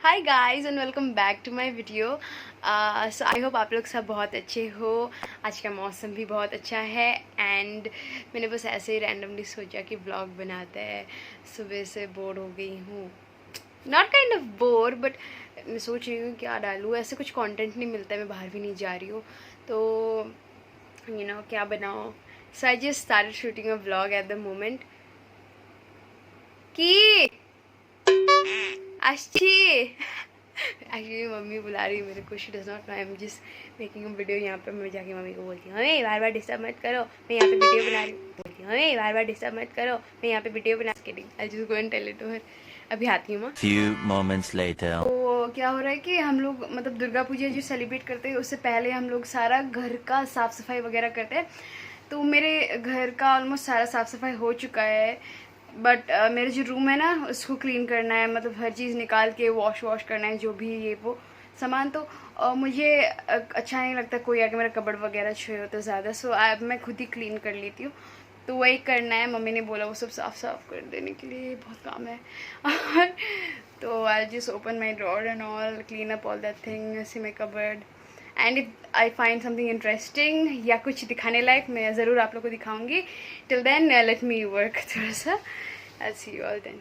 Hi guys and welcome back to my video. So I hope आप लोग सब बहुत अच्छे हो। आज का मौसम भी बहुत अच्छा है एंड मैंने बस ऐसे ही रैंडमली सोचा कि व्लॉग बनाते हैं। सुबह से बोर हो गई हूँ, not kind of bore but मैं सोच रही हूँ क्या डालूँ। ऐसे कुछ कंटेंट नहीं मिलता है, मैं बाहर भी नहीं जा रही हूँ तो क्या बनाओ। So I just started shooting a vlog at the moment कि अच्छी एक्चुअली मम्मी बुला रही है मेरे को। She does not know I am just making a video. यहाँ पे मैं जाके मम्मी को बोलती हूँ मम्मी बार बार डिस्टर्ब मत करो, मैं यहाँ पे वीडियो बना रही हूँ। बोलती हूँ मम्मी बार बार डिस्टर्ब मत करो, मैं यहाँ पे वीडियो बना kidding I just go and tell it to her. अभी आती हूँ माँ। Few moments later. तो क्या हो रहा है कि हम लोग मतलब दुर्गा पूजा जो सेलिब्रेट करते हैं उससे पहले हम लोग सारा घर का साफ़ सफाई वगैरह करते हैं। तो मेरे घर का ऑलमोस्ट सारा साफ़ सफाई हो चुका है बट मेरा जो रूम है ना उसको क्लीन करना है, मतलब हर चीज़ निकाल के वॉश करना है, जो भी ये वो सामान। तो मुझे अच्छा नहीं लगता कोई आके मेरा कबड़ वगैरह छुए हो तो ज़्यादा। सो अब मैं खुद ही क्लीन कर लेती हूँ, तो वही करना है। मम्मी ने बोला वो सब साफ कर देने के लिए, बहुत काम है तो I just open my drawer and all, clean up all that thing, see my cupboard and if I find something interesting या कुछ दिखाने लायक मैं ज़रूर आप लोग को दिखाऊंगी। Till then let me work थोड़ा सा। I see you all then.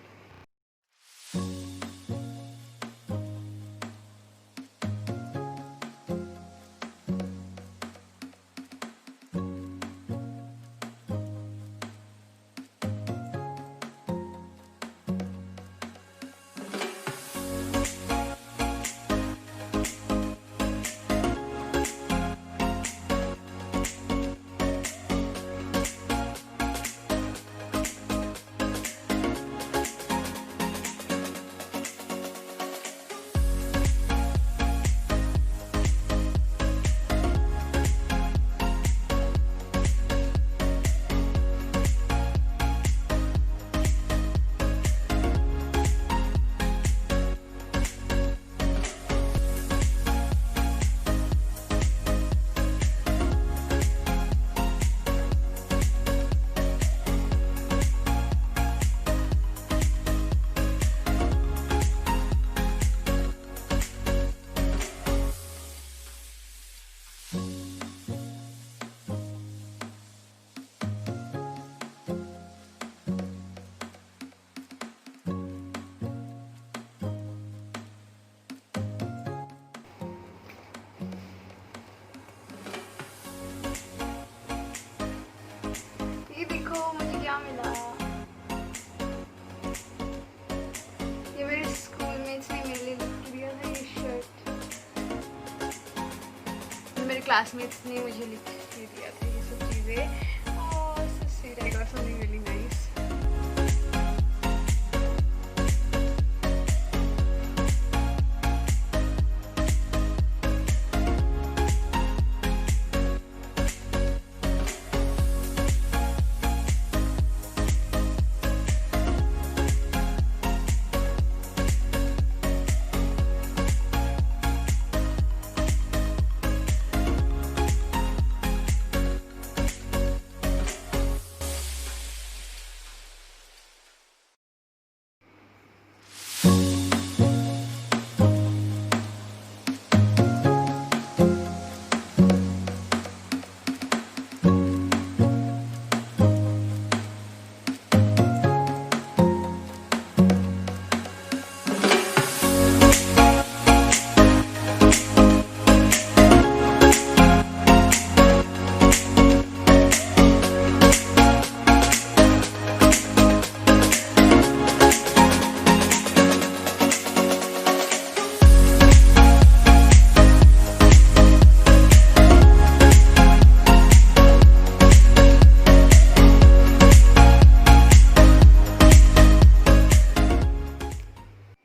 ये देखो मुझे क्या मिला। ये मेरे स्कूल मेट्स ने मेरे लिए दिया था ये शर्ट। मेरे क्लासमेट्स ने मुझे लिख के दिया था ये सब चीज़ें। और so sweet, I got something really nice.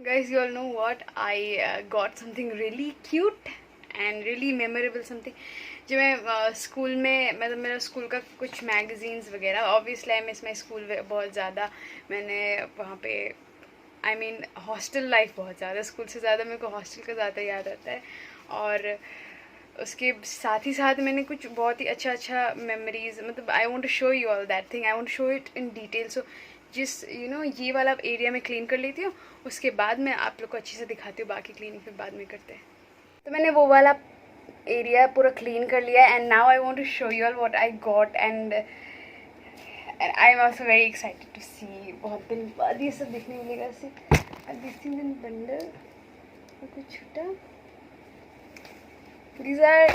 Guys, you all know what? I got something really cute and really memorable something जो मैं स्कूल में, मतलब मेरा स्कूल का कुछ मैगजीन्स वगैरह, obviously I miss my school बहुत ज़्यादा। मैंने वहाँ पे आई मीन हॉस्टल लाइफ बहुत ज़्यादा, स्कूल से ज़्यादा मेरे को हॉस्टल का ज़्यादा याद आता है। और उसके साथ ही साथ मैंने कुछ बहुत ही अच्छा मेमोरीज, मतलब I want to show you all that thing, I want to show it in detail. So जिस ये वाला एरिया में क्लीन कर लेती हूँ, उसके बाद मैं आप लोग को अच्छे से दिखाती हूँ, बाकी क्लीनिंग फिर बाद में करते हैं। तो मैंने वो वाला एरिया पूरा क्लीन कर लिया and now I want to show you all what I got and I am also very excited to see. बहुत दिन बाद ये सब देखने मिलेगा। दिस थिंग इन बंडल कुछ छोटा, दीज आर,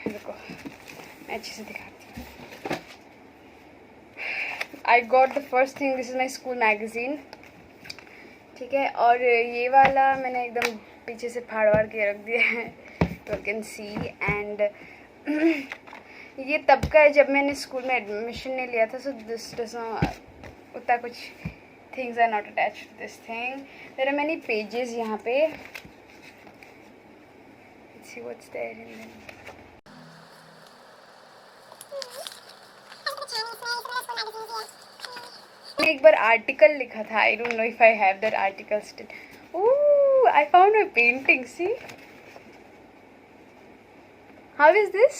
रुको मैं अच्छे से दिखाती हूँ। I got the first thing, this is my school magazine, ठीक है। और ये वाला मैंने एकदम पीछे से फाड़ वाड़ के रख दिया है, यू कैन सी। एंड ये तब का है जब मैंने स्कूल में एडमिशन नहीं लिया था, सो दिस डज नॉट उतना कुछ things are not attach to this thing. There are many pages यहाँ पे, let's see what's there in them. मैंने एक बार आर्टिकल लिखा था, I don't know if I have that article still. Oh, I found my painting, see how is this?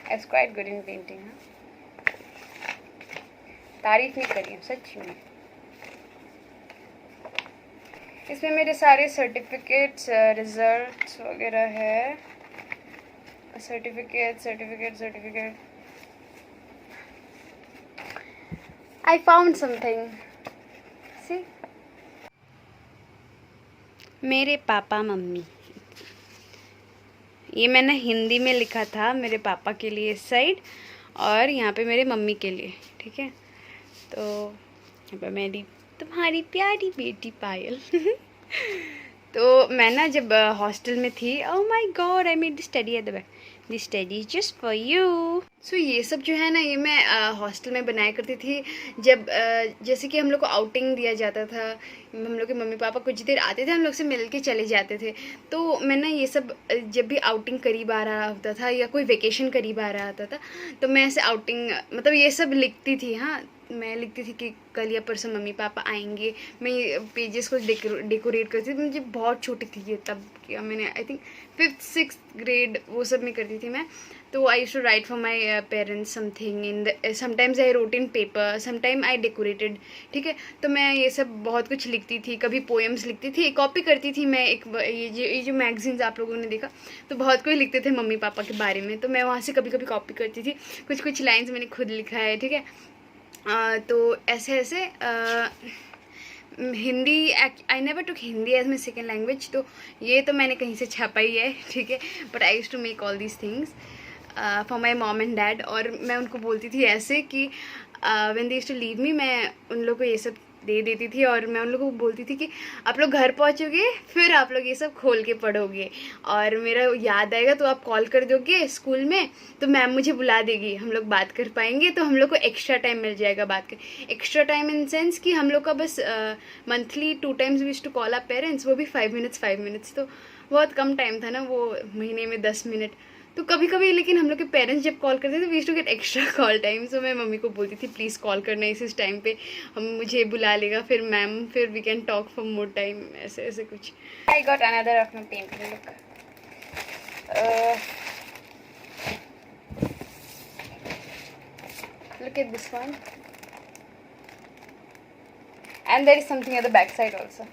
I was quite good in painting, huh? तारीफ नहीं करी सच में। इसमें मेरे सारे सर्टिफिकेट्स, रिजल्ट्स वगैरह है। Certificate I found something. See? मेरे पापा मम्मी, ये मैंने हिंदी में लिखा था मेरे पापा के लिए इस साइड, और यहाँ पे मेरे मम्मी के लिए, ठीक है। तो यहाँ पे मेरी तुम्हारी प्यारी बेटी पायल तो मैं ना जब हॉस्टल में थी, oh my God, I made the study at the back, this study is just for you. So ये सब जो है ना, ये मैं हॉस्टल में बनाया करती थी। जब जैसे कि हम लोग को आउटिंग दिया जाता था, हम लोग के मम्मी पापा कुछ देर आते थे, हम लोग से मिल के चले जाते थे। तो मैं ना ये सब जब भी आउटिंग करीब आ रहा होता था या कोई वेकेशन करीब आ रहा होता था, तो मैं ऐसे आउटिंग मतलब ये सब लिखती थी। हाँ, मैं लिखती थी कि कल या परसों मम्मी पापा आएंगे। मैं पेजेस को डेकोरेट करती थी। मुझे बहुत छोटी थी ये तब, किया मैंने आई थिंक 5th-6th ग्रेड वो सब में करती थी मैं। तो I used to write for my parents something in the, sometimes I wrote in paper, sometime I decorated, ठीक है। तो मैं ये सब बहुत कुछ लिखती थी, कभी पोएम्स लिखती थी, कॉपी करती थी मैं। एक ये जो मैगजीन्स आप लोगों ने देखा, तो बहुत कुछ लिखते थे मम्मी पापा के बारे में, तो मैं वहाँ से कभी कभी कॉपी करती थी। कुछ कुछ लाइन्स मैंने खुद लिखा है, ठीक है। तो ऐसे ऐसे Hindi, I never took Hindi as my second language, तो ये तो मैंने कहीं से छापा ही है, ठीक है। But I used to make all these things for my mom and dad. और मैं उनको बोलती थी ऐसे कि when they used to leave me, मैं उन लोगों को ये सब दे देती थी, और मैं उन लोगों को बोलती थी कि आप लोग घर पहुंचोगे, फिर आप लोग ये सब खोल के पढ़ोगे, और मेरा याद आएगा तो आप कॉल कर दोगे स्कूल में, तो मैम मुझे बुला देगी, हम लोग बात कर पाएंगे, तो हम लोग को एक्स्ट्रा टाइम मिल जाएगा बात कर। एक्स्ट्रा टाइम इन सेंस कि हम लोग का बस monthly 2 times we used to call our parents, वो भी 5 minutes, तो बहुत कम टाइम था ना वो, महीने में 10 मिनट। तो कभी कभी लेकिन हम लोग के पेरेंट्स जब कॉल करते थे, we used to get extra call time. So मैं मम्मी को बोलती थी प्लीज़ कॉल करना इस टाइम पे, हम मुझे बुला लेगा फिर मैम, फिर we can talk for more time, ऐसे ऐसे कुछ। I got another of my painting, look at this one, and there is something at the back side also.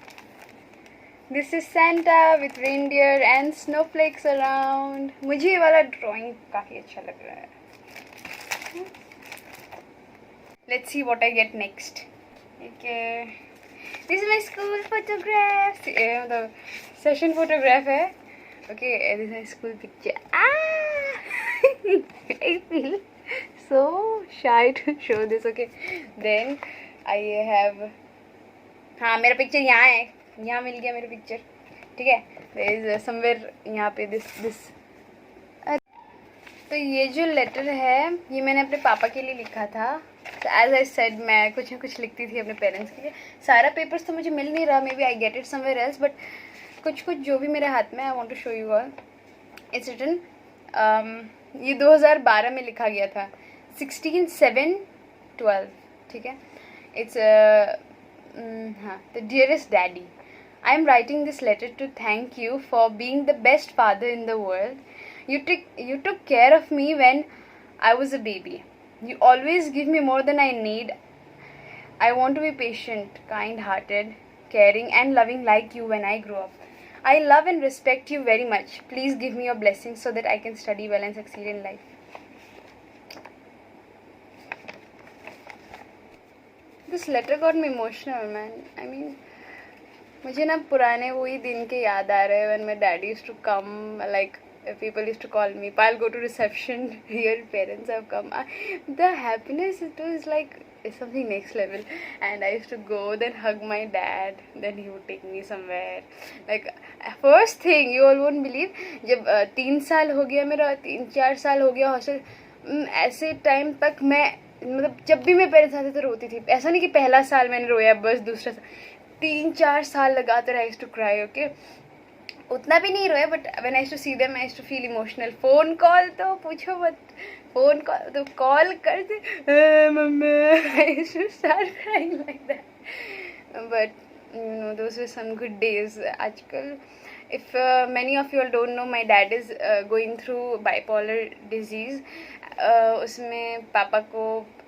This is Santa with reindeer and snowflakes around. मुझे ये वाला drawing काफ़ी अच्छा लग रहा है। Let's see what I get next. Okay. This is my school photograph. ये मतलब session photograph है. Okay, this is my school picture. I feel so shy to show this. Okay. Then I have, हाँ मेरा picture यहाँ है, यहाँ मिल गया मेरा पिक्चर, ठीक है। देयर इज समवेयर यहाँ पे दिस। तो ये जो लेटर है ये मैंने अपने पापा के लिए लिखा था। एज आई सेड, मैं कुछ ना कुछ लिखती थी अपने पेरेंट्स के लिए। सारा पेपर्स तो मुझे मिल नहीं रहा, maybe I get it somewhere else, but कुछ कुछ जो भी मेरे हाथ में, I want to show you all. It's written, ये 2012 में लिखा गया था, 16/7/12, ठीक है। इट्स हाँ, the dearest daddy, I am writing this letter to thank you for being the best father in the world. You took care of me when I was a baby. You always give me more than I need. I want to be patient, kind-hearted, caring and loving like you when I grow up. I love and respect you very much. Please give me your blessings so that I can study well and succeed in life. This letter got me emotional, man. I mean, मुझे ना पुराने वही दिन के याद आ रहे हैं when my dad used to come, like people used to call me, I'll go to reception, your parents have come. The happiness, it was like something next level. And I used to go, then hug my dad, then he would take me somewhere. Like first thing, you all won't believe, जब 3 साल हो गया मेरा, 3-4 साल हो गया hostel, ऐसे time तक मैं मतलब जब भी मेरे पेरेंट्स आते थे रोती थी. ऐसा नहीं कि पहला साल मैंने रोया बस, दूसरा साल, 3-4 साल लगातार I used to cry. Okay, उतना भी नहीं रोया, but when I used to see them I used to feel emotional. Phone call तो पूछो मत, फोन कॉल तो कॉल करते मम्मी, I used to start crying like that. But you know, those were some good days. आजकल, if many of you all don't know, my dad is going through bipolar disease. उसमें पापा को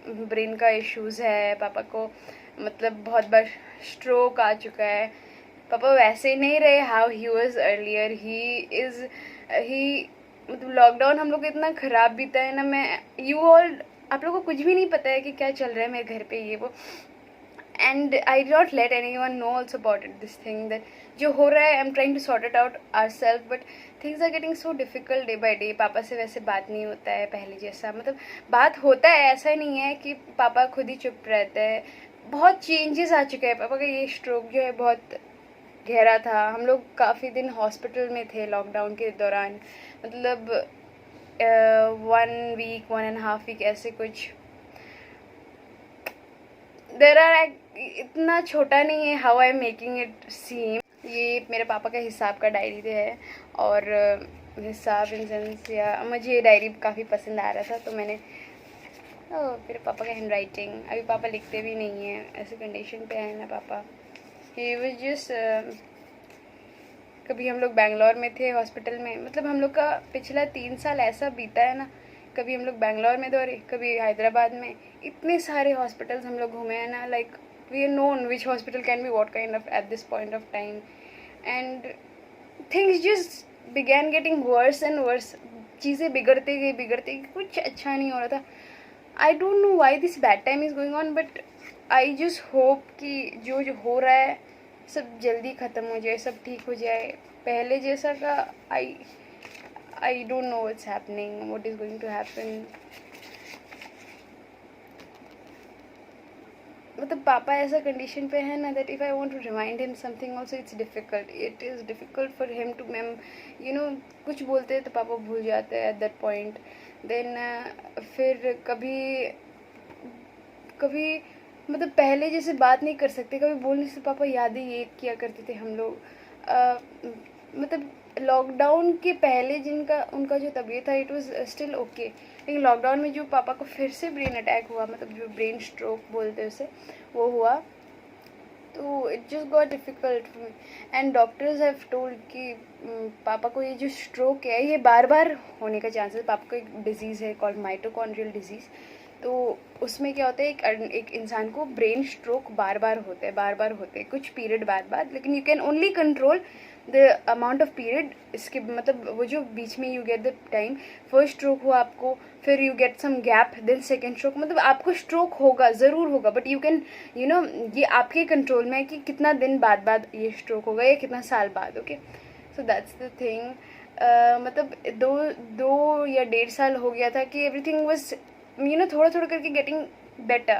brain का issues है, पापा को मतलब बहुत बार स्ट्रोक आ चुका है. पापा वैसे नहीं रहे हाउ ही वॉज अर्लियर. ही मतलब लॉकडाउन हम लोग को इतना ख़राब बीता है ना. मैं यू ऑल, आप लोगों को कुछ भी नहीं पता है कि क्या चल रहा है मेरे घर पे, ये वो. And I did not let anyone know also about it, this thing that जो हो रहा है, I am trying to sort it out our self, but things are getting so difficult day by day. पापा से वैसे बात नहीं होता है पहले जैसा, मतलब बात होता है, ऐसा नहीं है कि पापा खुद ही चुप रहते हैं. बहुत चेंजेस आ चुके हैं. पापा का ये स्ट्रोक जो है बहुत गहरा था. हम लोग काफ़ी दिन हॉस्पिटल में थे लॉकडाउन के दौरान, मतलब 1 वीक 1.5 वीक ऐसे कुछ. देर आर, इतना छोटा नहीं है how I am making it seem. ये मेरे पापा का हिसाब का डायरी है, और हिसाब इन सेंस, या मुझे ये डायरी काफ़ी पसंद आ रहा था तो मैंने मेरे पापा का हैंड राइटिंग. अभी पापा लिखते भी नहीं हैं, ऐसे कंडीशन पे है ना पापा. ही वाज जस्ट, कभी हम लोग बैंगलोर में थे हॉस्पिटल में, मतलब हम लोग का पिछला 3 साल ऐसा बीता है ना. कभी हम लोग बैंगलोर में दौड़े, कभी हैदराबाद में. इतने सारे हॉस्पिटल्स हम लोग घूमे हैं ना. Like we are known which hospital can be what kind of at this point of time. And things just began getting worse and worse. चीज़ें बिगड़ते गई, कुछ अच्छा नहीं हो रहा था. I don't know why this bad time is going on, but I just hope कि जो हो रहा है सब जल्दी ख़त्म हो जाए, सब ठीक हो जाए. पहले जैसा का I don't know what's happening, what is going to happen. मतलब पापा ऐसा कंडीशन पे है ना that if I want to remind him something also it's difficult. It is difficult for him to you know, कुछ बोलते हैं तो पापा भूल जाते हैं at that point. Then फिर कभी मतलब पहले जैसे बात नहीं कर सकते, कभी बोलने से पापा यादें ये किया करते थे हम लोग. मतलब लॉकडाउन के पहले उनका जो तबीयत था इट वाज स्टिल ओके, लेकिन लॉकडाउन में जो पापा को फिर से ब्रेन अटैक हुआ, मतलब जो ब्रेन स्ट्रोक बोलते हैं उसे, वो हुआ, तो it just got difficult. And doctors have told कि पापा को ये जो स्ट्रोक है ये बार बार होने का चांसेस. पापा को एक डिजीज़ है कॉल्ड माइटोकॉन्ड्रियल डिजीज़. तो उसमें क्या होता है, एक इंसान को ब्रेन स्ट्रोक बार बार होते हैं कुछ पीरियड बाद, लेकिन you can only control the amount of period. इसके मतलब वो जो बीच में you get the time, first stroke हुआ आपको, फिर you get some gap, then second stroke. मतलब आपको स्ट्रोक होगा, ज़रूर होगा, but you can you know, ये आपके कंट्रोल में है कि कितना दिन बाद ये स्ट्रोक होगा या कितना साल बाद. Okay, so that's the thing. मतलब 2 या 1.5 साल हो गया था कि एवरीथिंग वाज you know थोड़ा करके getting better,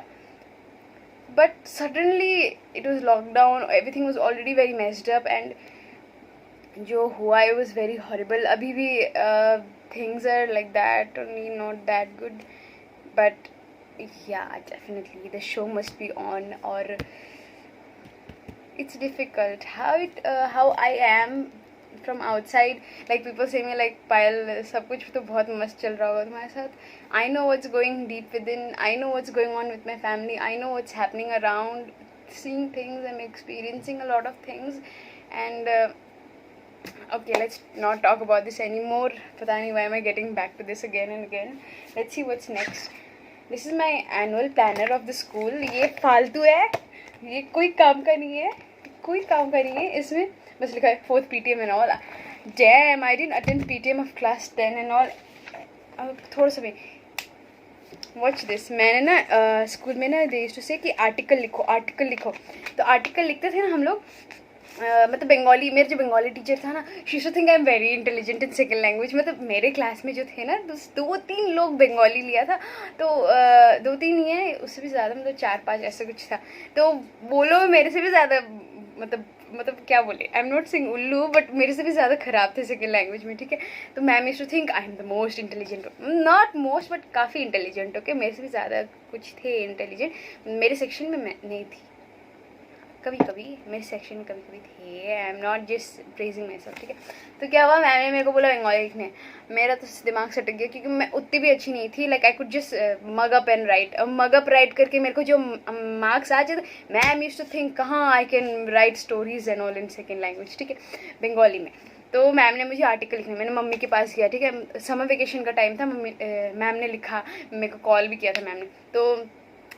but suddenly it was lockdown, everything was already very messed up, and जो हुआ it was very horrible. अभी भी things are like that, only not that good, but yeah, definitely the show must be on. or it's difficult how I am from outside. Like people say me like, Payal, सब कुछ तो बहुत मस्त चल रहा होगा तुम्हारे साथ. I know what's going deep within. I know what's going on with my family. I know what's happening around. Seeing things, I'm experiencing a lot of things. And okay, let's not talk about this anymore. पता नहीं why am I getting back to this again and again. Let's see what's next. This is my annual planner of the school. ये फालतू है, ये कोई काम का नहीं है, कोई काम का नहीं है। इसमें बस लिखा है 4th PTM and all. Dam, I didn't attend PTM of class 10 and all. अब थोड़ा सा भी वॉच दिस। मैंने ना स्कूल में ना दे यूज्ड टू से कि आर्टिकल लिखो, आर्टिकल लिखो। तो आर्टिकल लिखते थे ना हम लोग। मतलब बंगाली, मेरे जो बंगाली टीचर था ना, she used to think I am very intelligent in second language. मतलब मेरे क्लास में जो थे ना, 2-3 लोग बंगाली लिया था। तो 2-3 ही है, उससे भी ज़्यादा, मतलब 4-5 ऐसा कुछ था। तो वो लोग मेरे से भी ज़्यादा मतलब क्या बोले, आई एम नॉट सिंग उल्लू, बट मेरे से भी ज़्यादा ख़राब थे सेकंड लैंग्वेज में, ठीक है। तो ma'am used to think I am the most intelligent, not most but काफ़ी इंटेलिजेंट, ओके। मेरे से भी ज़्यादा कुछ थे इंटेलिजेंट। मेरे सेक्शन में मैं नहीं थी, कभी कभी मेरे सेक्शन में कभी कभी थे। I am not just praising my self, ठीक है। तो क्या हुआ, मैम ने मेरे को बोला बंगाली लिखने। मेरा तो दिमाग सटक गया, क्योंकि मैं उतनी भी अच्छी नहीं थी। Like I could just mug up and right. Mug up right करके मेरे को जो मार्क्स आ जाते, मैम यूज्ड टू थिंक कहाँ I can write stories and all in second language, ठीक है, बंगाली में। तो मैम ने मुझे आर्टिकल लिखना, मैंने मम्मी के पास किया, ठीक है। समर वेकेशन का टाइम था, मम्मी मैम ने लिखा, मेरे को कॉल भी किया था मैम ने। तो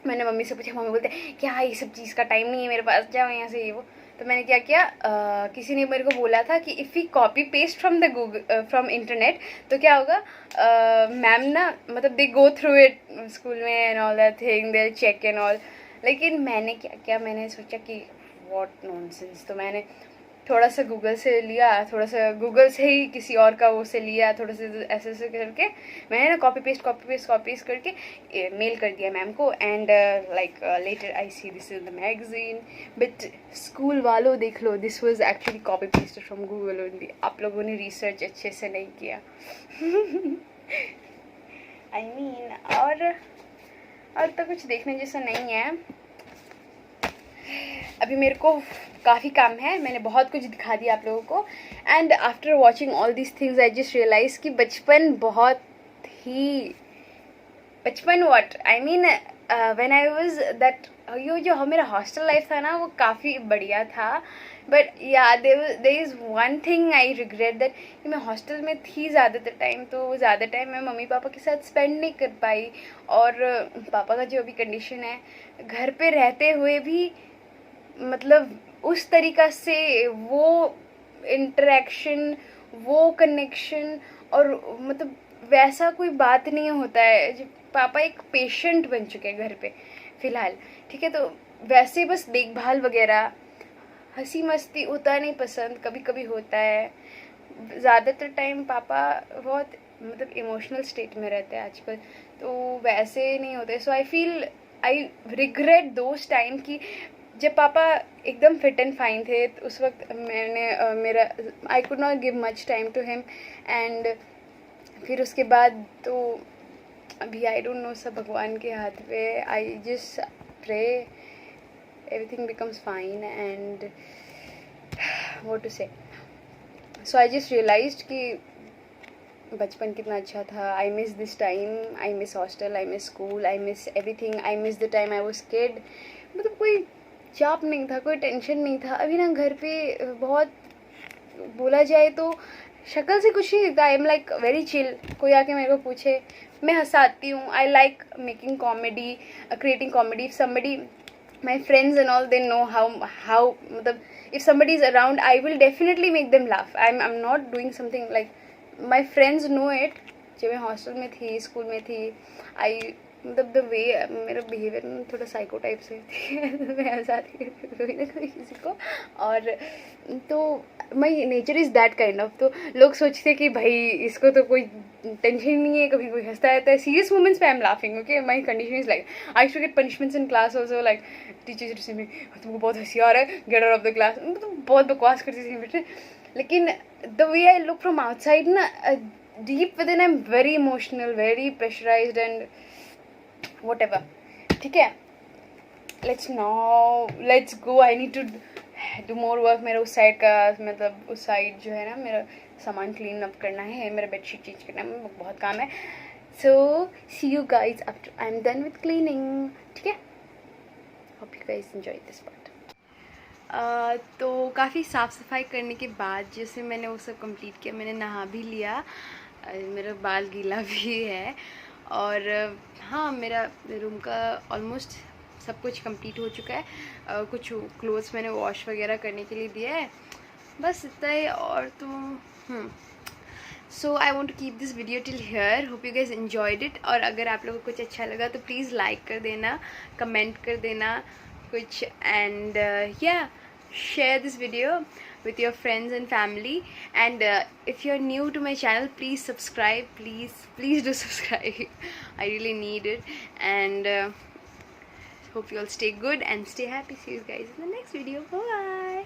मैंने मम्मी से पूछा, मम्मी बोलते क्या ये सब चीज़ का टाइम नहीं है मेरे पास, जाओ यहाँ से, ये वो। तो मैंने क्या किया, किसी ने मेरे को बोला था कि if we copy paste from the Google from internet तो क्या होगा, मैम ना मतलब they go through it school में and all that thing, they check and all. लेकिन मैंने क्या किया, मैंने सोचा कि व्हाट नॉनसेंस। तो मैंने थोड़ा सा गूगल से लिया, थोड़ा सा गूगल से ही किसी और का वो से लिया, थोड़ा सा ऐसे ऐसे करके मैंने ना कॉपी पेस्ट करके मेल कर दिया मैम को। And like later I see this is the magazine, but school वालों देख लो, this was actually copy pasted from Google only. आप लोगों ने रिसर्च अच्छे से नहीं किया। आई मीन और तो कुछ देखने जैसा नहीं है। अभी मेरे को काफ़ी काम है, मैंने बहुत कुछ दिखा दिया आप लोगों को। And after watching all these things I just realise कि बचपन बहुत ही बचपन what I mean when I was that, यो जो मेरा हॉस्टल लाइफ था ना, वो काफ़ी बढ़िया था। But yeah there is one thing I regret, that कि मैं हॉस्टल में थी ज़्यादातर टाइम, तो ज़्यादा टाइम मैं मम्मी पापा के साथ स्पेंड नहीं कर पाई। और पापा का जो अभी कंडीशन है, घर पे रहते हुए भी मतलब उस तरीक़ा से वो इंटरेक्शन, वो कनेक्शन और मतलब वैसा कोई बात नहीं होता है। जब पापा एक पेशेंट बन चुके हैं घर पे फ़िलहाल, ठीक है। तो वैसे बस देखभाल वगैरह, हंसी मस्ती उतना नहीं पसंद, कभी कभी होता है। ज़्यादातर टाइम पापा बहुत मतलब इमोशनल स्टेट में रहते हैं आजकल, तो वैसे नहीं होते। सो आई रिग्रेट दोज टाइम कि जब पापा एकदम फिट एंड फाइन थे, तो उस वक्त मैंने मेरा I could not give much time to him. And फिर उसके बाद तो अभी आई डोंट नो, सब भगवान के हाथ पे। I just pray everything becomes fine and what to say. So I just realised कि बचपन कितना अच्छा था। I miss this time, I miss hostel, I miss school, I miss everything, I miss the time I was kid. मतलब कोई चाप नहीं था, कोई टेंशन नहीं था। अभी ना घर पे बहुत बोला जाए तो शक्ल से कुछ नहीं दिखता। I am like very chill. कोई आके मेरे को पूछे, मैं हंसाती हूँ। I like making comedy, creating comedy. If somebody, my friends and all, they know how मतलब if somebody is around I will definitely make them laugh. I'm not doing something like, my friends know it। जब मैं hostel में थी, school में थी, आई मतलब the way मेरा behaviour थोड़ा साइको टाइप से मैं हंसाती कोई ना कोई किसी को। और तो my nature is that kind of. तो लोग सोचते कि भाई इसको तो कोई टेंशन नहीं है, कभी कोई हंसता रहता है। सीरियस मोमेंट्स पे I am laughing, okay. My condition is like I used to get punishments in class also, like teacher से में तुमको बहुत हंसी आ रहा है, get out of the class. तो बहुत बकवास करती थी बेटे। लेकिन the way I look from outside ना, deep within I am very emotional, very pressurised and whatever, ठीक है। Let's go. I need to do more work. मेरा उस साइड का मतलब उस साइड जो है ना, मेरा सामान क्लीन अप करना है, मेरा बेडशीट चेंज करना है, बहुत काम है। So see you guys after I am done with cleaning, ठीक है। Hope you guys enjoy this part. तो काफ़ी साफ़ सफाई करने के बाद जैसे मैंने वो सब कंप्लीट किया, मैंने नहा भी लिया, मेरा बाल गीला भी है। और हाँ, मेरा रूम का ऑलमोस्ट सब कुछ कंप्लीट हो चुका है। कुछ क्लोथ्स मैंने वॉश वगैरह करने के लिए दिया है, बस इतना ही। और तो so I want to keep this video till here. Hope you guys enjoyed it. और अगर आप लोगों को कुछ अच्छा लगा तो प्लीज़ लाइक कर देना, कमेंट कर देना कुछ, एंड या share this video with your friends and family. And if you're new to my channel, please subscribe, please do subscribe. I really need it. And hope you all stay good and stay happy. See you guys in the next video. Bye.